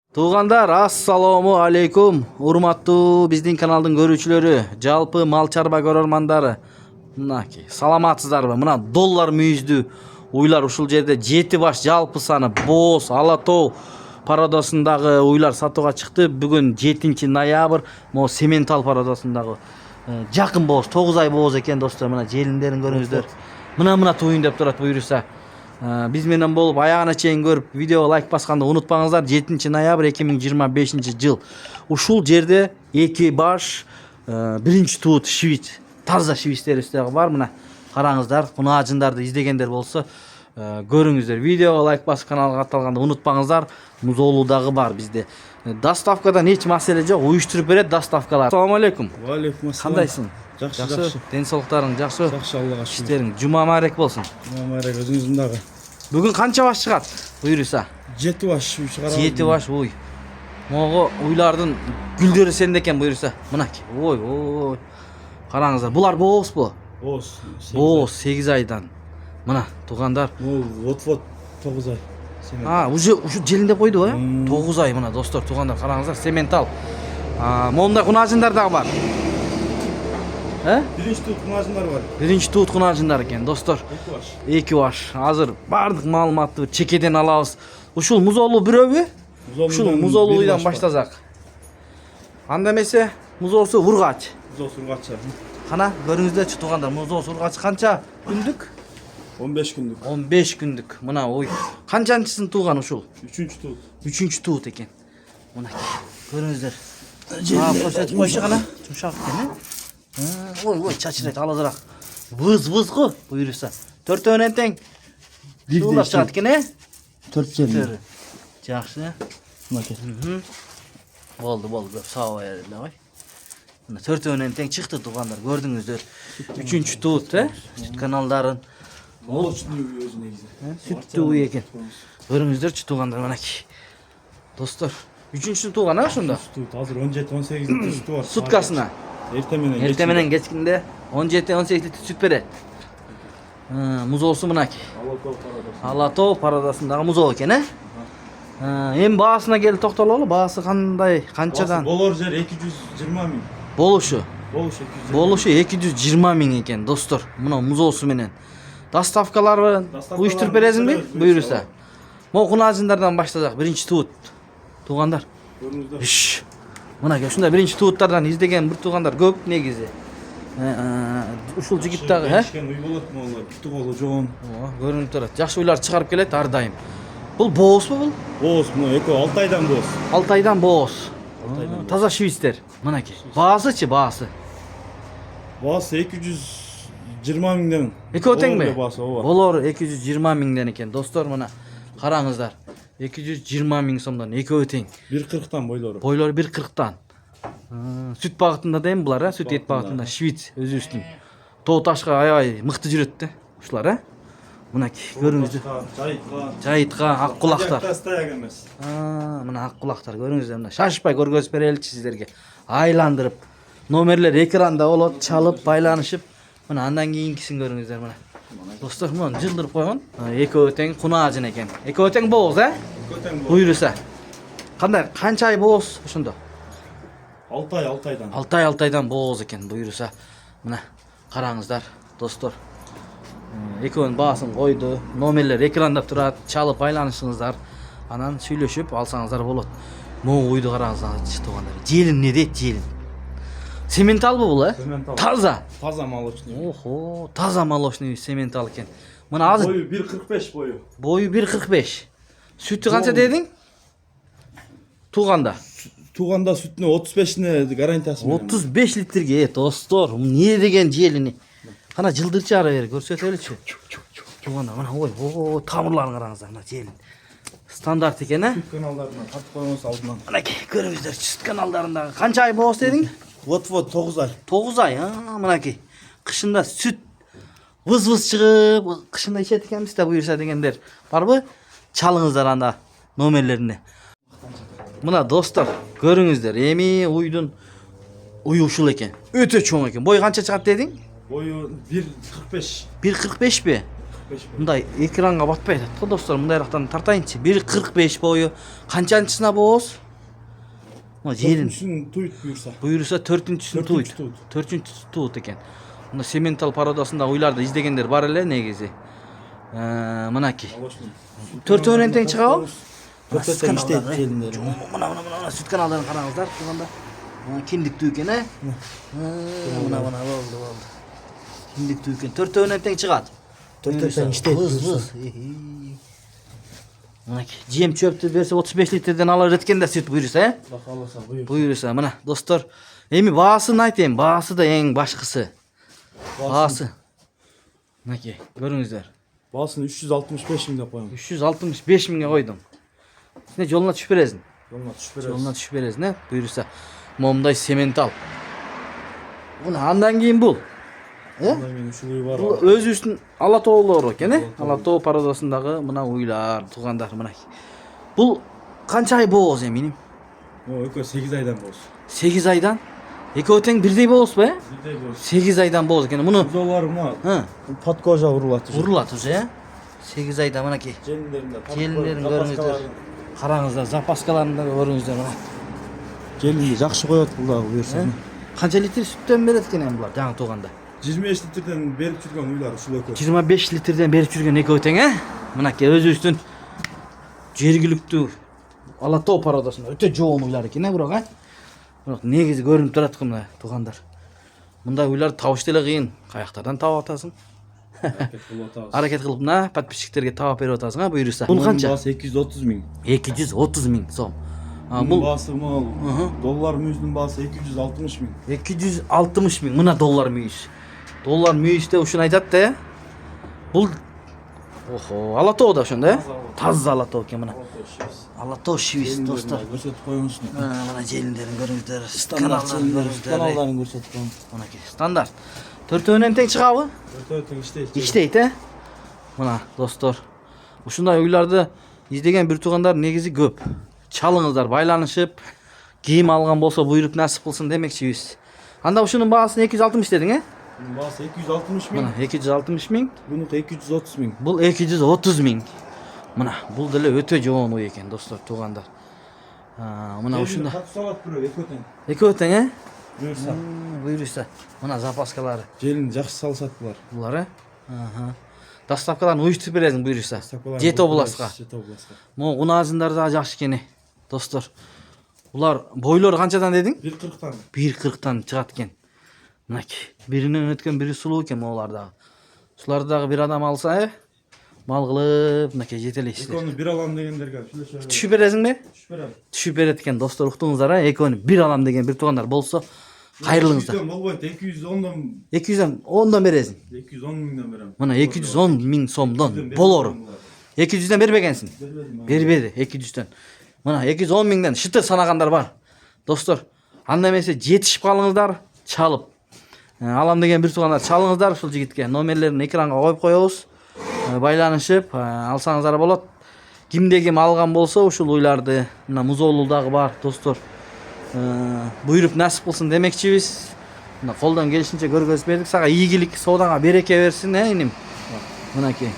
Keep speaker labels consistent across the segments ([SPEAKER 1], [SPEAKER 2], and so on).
[SPEAKER 1] Туугандар, ассаламу алейкум. Урматтуу биздин каналдын көрүүчүлөрү, жалпы мал чарба көрөрмандары. Мынаки, саламатсыздарбы? Мына доллар мүйүздүү уйлар ушул жерде 7 баш жалпы саны Боз, Ала Тоо пародасындагы уйлар сатууга чыкты. Бүгүн 7 ноябрь, могу Сементал пародасындагы жакын Боз, 9 ай Боз экен достор. Мына желиндерин көрүңүздөр. Мына туюн деп турат буюрса. Биз менен болуп аягына чейин көрүп видеого лайк басканды унутпаңыздар. 7 ноябрь 2025 жыл. Ушул жерде 2 баш биринчи туут шивит, таза шивиттерибиз бар. Мына караңыздар, кунаажындарды издегендер болсо көрүңүздөр. Видеого лайк басып каналга катталганды унутпаңыздар. Музоолуудагы бар бизде. Доставкадан эч маселе жок, уюштуруп берет доставкалар. Ассаламу алейкум.
[SPEAKER 2] Ва алейкум ассалам.
[SPEAKER 1] Кандайсың?
[SPEAKER 2] Жакшы.
[SPEAKER 1] Ден соолуктарың жакшы?
[SPEAKER 2] Жакшы, Аллага шүкүр.
[SPEAKER 1] Иштериң жума маарек болсун.
[SPEAKER 2] Жума маарек өзүңүздүн дагы.
[SPEAKER 1] Бүгүн канча баш чыгат? Буюрса.
[SPEAKER 2] 7 баш чыгарабыз.
[SPEAKER 1] 7 баш уй. Могу уйлардын гүлдөрү сенде экен буюрса. Мынакей. Ой. Караңыздар, булар боозбу?
[SPEAKER 2] Боз.
[SPEAKER 1] Боз 8 айдан. Мына туугандар.
[SPEAKER 2] Вот 9 ай.
[SPEAKER 1] Уже желинде койду, 9 ай мына достор, туугандар, караңыздар, Сементал. Момундай кунаажындар дагы бар.
[SPEAKER 2] Биринчи туут кунаажындар бар.
[SPEAKER 1] Биринчи туут кунаажындар экен, достор. 2 баш. Азыр бардык маалыматты чекеден алабыз. Ушул музоолуу бирөөбү? Ушул музоолуудан баштасак. Анда эмесе, музоосу ургач.
[SPEAKER 2] Музоосу ургачы.
[SPEAKER 1] Кана көрүңүздөрчү туугандар, музоосу ургач канча күндүк?
[SPEAKER 2] 15 күндүк.
[SPEAKER 1] 15 күндүк. Мына ой. Канчанчысын тууган ушул?
[SPEAKER 2] 3-чү туут.
[SPEAKER 1] 3-чү туут экен. Мына көрүңүздөр. Койчу кана. Жумшак экен, Ой, чачырайт алазыраак. Выз го буюрса. Төртөөнөн тең. Бирдей чыгат экен,
[SPEAKER 2] 4 жер.
[SPEAKER 1] Жакшы.
[SPEAKER 2] Мынакей.
[SPEAKER 1] Болду, көп сау эле ой. Мына төртөөнөн тең чыкты туугандар, көрдүңүздөр. 3-чү туут, Сүт каналдарын.
[SPEAKER 2] Молочный өзү негизи.
[SPEAKER 1] Сүттүү уй экен. Көрүңүздөрчү туугандар, мынакей. Достор, 3-чү тууган ошондо.
[SPEAKER 2] Туут азыр 17-18 литр сүтү бар.
[SPEAKER 1] Суткасына.
[SPEAKER 2] Эртең
[SPEAKER 1] менен кечкинде 17-18 литр сүт берет. Музоосу мынакей. Ала Тоо пародасындагы музоо экен, Эми баасына келип токтололу. Баасы кандай, канчадан?
[SPEAKER 2] Болор жер 220 миң.
[SPEAKER 1] Болушу
[SPEAKER 2] 220.
[SPEAKER 1] 220 миң экен, достор. Мына музоосу менен. Доставкалары уюштуруп бересиңби? Буюрса. Могу кунаажындардан баштасак, биринчи туут. Туугандар.
[SPEAKER 2] Көрүңүздөр.
[SPEAKER 1] Мына ушундай биринчи тууттардан издеген бир туугандар көп негизи. Ушул жигит дагы,
[SPEAKER 2] Үй болот могу, бүтү колу жоон.
[SPEAKER 1] Көрүнүп турат. Жакшы уйлар чыгарып келет ар дайым. Бул боозбу бул?
[SPEAKER 2] Боз, мына 6 айдан боз.
[SPEAKER 1] 6 айдан боз. Таза шивистер. Мынакей. Баасычы, баасы.
[SPEAKER 2] Баасы 220 миңден.
[SPEAKER 1] Экөө теңби?
[SPEAKER 2] Баасы ооба.
[SPEAKER 1] Болор 220 миңден экен, достор, мына. Караңыздар. 220 миң сомдон экөө тең.
[SPEAKER 2] 1.40-тан бойлору.
[SPEAKER 1] Бойлору 1.40-тан. Сүт багытында да эми булар, сүт эт багытында шивит өзүбүздүн. Тоо ташка аябай мыкты жүрөт ушулар, Мынакей, көрүңүздөр. Жайытка, ак кулактар.
[SPEAKER 2] Тастаяк эмес.
[SPEAKER 1] Мына ак кулактар көрүңүздөр, мына шашпай көргөзүп береличи сиздерге. Айландырып. Номерлер экранда болот, чалып, байланышып. Мына андан кийинкисин көрүңүздөр, мына. Достор, мына жылдырып койгон. Экөө тең кунаажын экен. Экөө тең боз, Буюрса. Кандай, канча ай боз ошондо?
[SPEAKER 2] 6 айдан.
[SPEAKER 1] 6 айдан боз экен, буюрса. Мына караңыздар, достор. Экөөнүн баасын койду. Номерлер экранда турат, чалып байланышыңыздар. Анан сүйлөшүп алсаңыздар болот. Могу уйду караңыздар, туугандар. Желин не дейт, желин? Сементалбы бул,
[SPEAKER 2] Сементал.
[SPEAKER 1] Таза
[SPEAKER 2] молочный.
[SPEAKER 1] Таза молочный сементал экен. Мына азыр
[SPEAKER 2] Бою 1.45 бою.
[SPEAKER 1] Бою 1.45. Сүтү канча дедиң? Тууганда
[SPEAKER 2] Сүтүнө 35-не гарантиясы менен.
[SPEAKER 1] 35 литрге, достор. Не деген желини? Кана жылдырчы ары бери көрсөтөлүчү. Тууганда мына ой, тамырларын караңыздар, мына желин. Стандарт экен,
[SPEAKER 2] Сүт каналдарынан тартып койгонбуз алдынан.
[SPEAKER 1] Мынакей, көрүңүздөр, сүт каналдарындагы канча ай боз дедиң?
[SPEAKER 2] Вот 9 ай.
[SPEAKER 1] 9 ай, мынакей. Кышында сүт выз чыгып, кышында ичет экенбиз да буюрса дегендер барбы? Чалыңыздар анда номерлерине. Мына достор, көрүңүздөр, эми уйдун уyu ушул экен. Өтө чоң экен. Бою канча чыгат дедиң?
[SPEAKER 2] Бою 1.45.
[SPEAKER 1] 1.45 бе?
[SPEAKER 2] 45 boyu.
[SPEAKER 1] Мындай экранга батпай атат го достор. Мындайрактан тартайынчы. 1.45 бою. Канчанчысына боз? Мына жерин
[SPEAKER 2] Төртүнчүсүн туйт буюрса.
[SPEAKER 1] буйруса 4-түсүн туйт. 4-түсү туйт экен. Мына сементал породасында уйларды издегендер бар эле негизи. Мынакей. Төртөөнөн тең чыгабы?
[SPEAKER 2] Төртөө тең иштейт желиндери.
[SPEAKER 1] Мына сүт каналдарын караңыздар турганда. Киндиктүү экен, мына болду. Киндиктүү экен. Төртөөнөн тең чыгат.
[SPEAKER 2] Төртөө тең иштейт.
[SPEAKER 1] Мынакей. Жем чөптү берсе 35 литрден ала береткенде сүт буйруса,
[SPEAKER 2] Алла кааласа буюр.
[SPEAKER 1] Буйруса, мына достор. Эми баасын айтайын, баасы да эң башкысы. Баасы. Мынакей, көрүңүздөр.
[SPEAKER 2] Баасын 365 миң деп коюм.
[SPEAKER 1] 365 миңге койдум. Сен жолуна түшүп бересиң.
[SPEAKER 2] Жолуна түшүп беребиз.
[SPEAKER 1] Жолуна түшүп бересиң, буйруса. Момундай сементал. Мына андан кийин бул.
[SPEAKER 2] Андан кийин ушул уй бар.
[SPEAKER 1] Бул өзүбүздүн ала тоолору экен, ала тоо породасындагы мына уйлар, туугандар мына. Бул канча ай бооз эминим?
[SPEAKER 2] О, экөө 8 айдан боз.
[SPEAKER 1] 8 айдан. Экөө тең бирдей боозбу,
[SPEAKER 2] Бирдей боз.
[SPEAKER 1] 8 айдан бооз экен. Муну
[SPEAKER 2] Бузолор мына под кожа урулат.
[SPEAKER 1] урулат уже, 8 айда мынакей. Желиндерин көрүңүздөр. Караңыздар, запаскаларын да көрүңүздөр мына.
[SPEAKER 2] Желинди жакшы коет бул дагы буюрса.
[SPEAKER 1] Канча литр сүттөн берет экен булар жаңы тууганда?
[SPEAKER 2] 25 литрден берип жүргөн уйлар ушул экөө.
[SPEAKER 1] 25 литрден берип жүргөн экөө тең, Мынакей өзүбүздүн жергиликтүү ала тоо породасында өтө жоон уйлар экен, бирок, Бирок негизи көрүнүп турат го мына туугандар. Мындай уйларды табыш деле кыйын. Каяктардан таап атасың? Аракет кылып мына подписчиктерге таап берип атасың, буйруса. Бул канча?
[SPEAKER 2] Баасы 230 миң.
[SPEAKER 1] 230 миң сом.
[SPEAKER 2] Бул баасы доллар мүйүздүн баасы 260 миң.
[SPEAKER 1] 260 миң мына доллар мүйүз. Доллар мүйүздө ушуну айтат да. Бул ала тоо да ошондо, Таза ала тоо экен мына. Ала тоо шивис достор.
[SPEAKER 2] Көрсөтүп коюңузчу.
[SPEAKER 1] Мына желиндерин көрүңүздөр.
[SPEAKER 2] Каналдарын көрсөтүп коюң.
[SPEAKER 1] Мынакей стандарт. Төртөөнөн тең чыгабы?
[SPEAKER 2] Төртөө тең иштейт.
[SPEAKER 1] Иштейт, Мына достор. Ушундай уйларды издеген бир туугандар негизи көп. Чалыңыздар, байланышып, кийим алган болсо буйруп насип кылсын демекчибиз. Анда ушунун баасын 260 дедиң,
[SPEAKER 2] Bunun bağısı 260
[SPEAKER 1] Мына
[SPEAKER 2] bin.
[SPEAKER 1] 260 миң.
[SPEAKER 2] Bunun 230 bin.
[SPEAKER 1] Бул 230 миң. Мына бул деле өтө жоон уй экен достор, туугандар. Мына ушунда.
[SPEAKER 2] Kaç saat duruyor ekoten?
[SPEAKER 1] Экөө тең,
[SPEAKER 2] Buyursa.
[SPEAKER 1] Буйруса. Мына запаскалары.
[SPEAKER 2] Jelini жақсы салсат бұлар.
[SPEAKER 1] Булар, Доставкаларын уюштуруп бересиң буйруса. Жет областка.
[SPEAKER 2] Жет областка.
[SPEAKER 1] Могу куназындар да жакшы экен, достор. Булар бойлору канчадан дедиң?
[SPEAKER 2] 1.40'tan.
[SPEAKER 1] 1.40-тан чыгат экен. Мынакей. Биринен өткөн бири сулуу экен могулар дагы. Ушуларды дагы бир адам алса, мал кылып, мынакей жетелейсиздер.
[SPEAKER 2] Ekonu bir alam degenlerge.
[SPEAKER 1] Түшүп бересиңби?
[SPEAKER 2] Düşüp berem.
[SPEAKER 1] Түшүп берет экен, достор, уктуңуздар, Экөөнү бир алам деген бир туугандар болсо, кайрылыңыздар.
[SPEAKER 2] 200'den bolboyt, 210'dan
[SPEAKER 1] 210 бересиң.
[SPEAKER 2] 210 miңden berem.
[SPEAKER 1] Мына 210 миң сомдон болору. 200'ден бербегенсиң? Бербеди 200'дөн. Мына 210 миңден шытыр санагандар бар. Достор, анда эмесе жетишип калыңыздар, чалып. Алам деген бир туугандар чалыңыздар ушул жигитке. Номерлерин экранга коюп коебуз. Байланышып алсаңыздар болот. Кимде ким алган болсо ушул уйларды, мына музоолу дагы бар, достор. Буйруп насип кылсын демекчибиз. Мына колдон келишинче көргөзүп бердик. Сага ийгилик, соодаңа береке берсин, иним. Мынакей.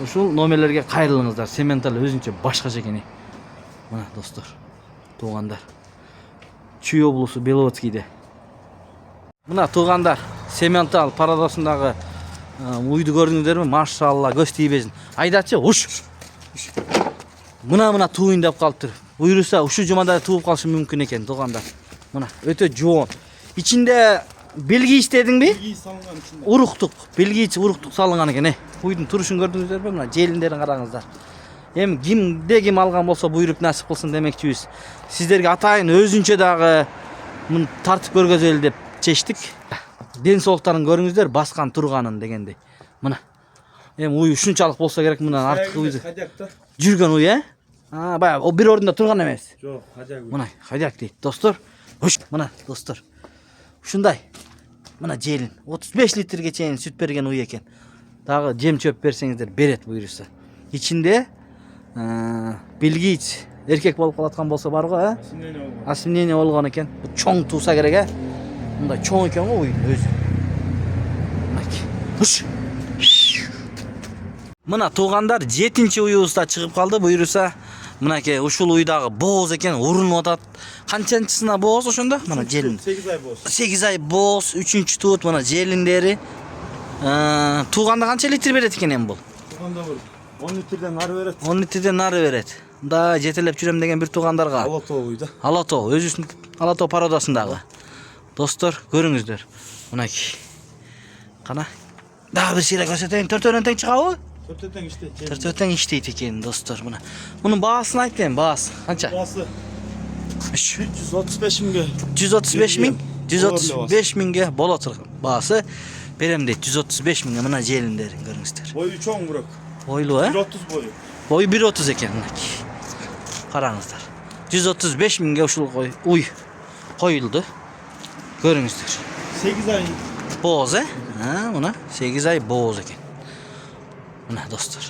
[SPEAKER 1] Ушул номерлерге кайрылыңыздар. Сементал өзүнчө башкача экен. Мына достор, туугандар. Чүй облусу Беловодскийде. Мына туугандар, Сементал парадасындагы уйду көрдүңүздөрбү? Машалла, көз тийбесин. Айдачы, уш. Мына тууйын деп калыптыр. Буйруса ушу жумада тууп калышы мүмкүн экен, туугандар. Мына өтө жоон. Ичинде белгийич дедиңби?
[SPEAKER 2] İyi salıngan içinde.
[SPEAKER 1] Уруктук, белгийич уруктук салынган экен, Уйдун турушун көрдүңүздөрбү? Мына желиндерин караңыздар. Эми кимде ким алган болсо буйруп насип кылсын демекчибиз. Сиздерге атайын өзүнчө дагы мын тартып көргөзөлү деп чечтик. Ден соолуктарын көрүңүздөр, баскан турганын дегенди. Мына. Эми уй ушунчалык болсо керек, мындан артык уйду.
[SPEAKER 2] Hacakta.
[SPEAKER 1] Жүргөн уй, Баягы о бир ордунда турган эмес.
[SPEAKER 2] Жоқ, hacak.
[SPEAKER 1] Мына, хадяк дейт, достор. Мына, достор. Ушундай. Мына желин 35 литрге чейин сүт берген уй экен. Дагы жем чөп берсеңиздер берет буйруса. Ичинде белгийич эркек болуп калаткан болсо бар го, Осеменение болгон экен. Чоң тууса керек, Мындай чоң экен го уй өзү. Мынакей. Mına tuğanдар 7-nji uyubuzda çıkıp kaldı. Buyursa mınake uşul uydagı boz eken urunup atat. Kançanchısına boz oşonda? Mana jelin.
[SPEAKER 2] 8 ay boz.
[SPEAKER 1] 8 ay boz, 3-nji tuut mana jelinderi. Tuğanda kança litr beret eken em bul?
[SPEAKER 2] Tuğanda var. 10 litreden nar veret.
[SPEAKER 1] 10 litrden nары beret. Da жетелеп жүрөm деген bir tuğandarga.
[SPEAKER 2] Alatoğuydu.
[SPEAKER 1] Алатоо, өзүсүн Алатоо пародасындагы. Достор, көрүңүздөр. Мынакей. Кана. Дагы бир сыйра көрсөтөйүн. Төртөөнөн тең чыгабы?
[SPEAKER 2] Köfteden işte.
[SPEAKER 1] Төртөөн иштейт экен, достор. Мына. Мунун баасын айтайын, баасы. Канча?
[SPEAKER 2] Bası
[SPEAKER 1] 3
[SPEAKER 2] 335 mingge.
[SPEAKER 1] 135 миң.
[SPEAKER 2] Doğru
[SPEAKER 1] 135 миңге болот баасы. Берем дейт 135 миңге мына желиндерин көрүңүздөр.
[SPEAKER 2] Boyu 3.10 bırak.
[SPEAKER 1] Бойлуу, э?
[SPEAKER 2] 130 boyu.
[SPEAKER 1] Boyu 1.30 экен мынакей. Караңыздар. 135 миңге ушул уй коюлду. Көрүңүздөр.
[SPEAKER 2] 8 ay.
[SPEAKER 1] Boz, э? Мына 8 ай боз экен. Мына достор.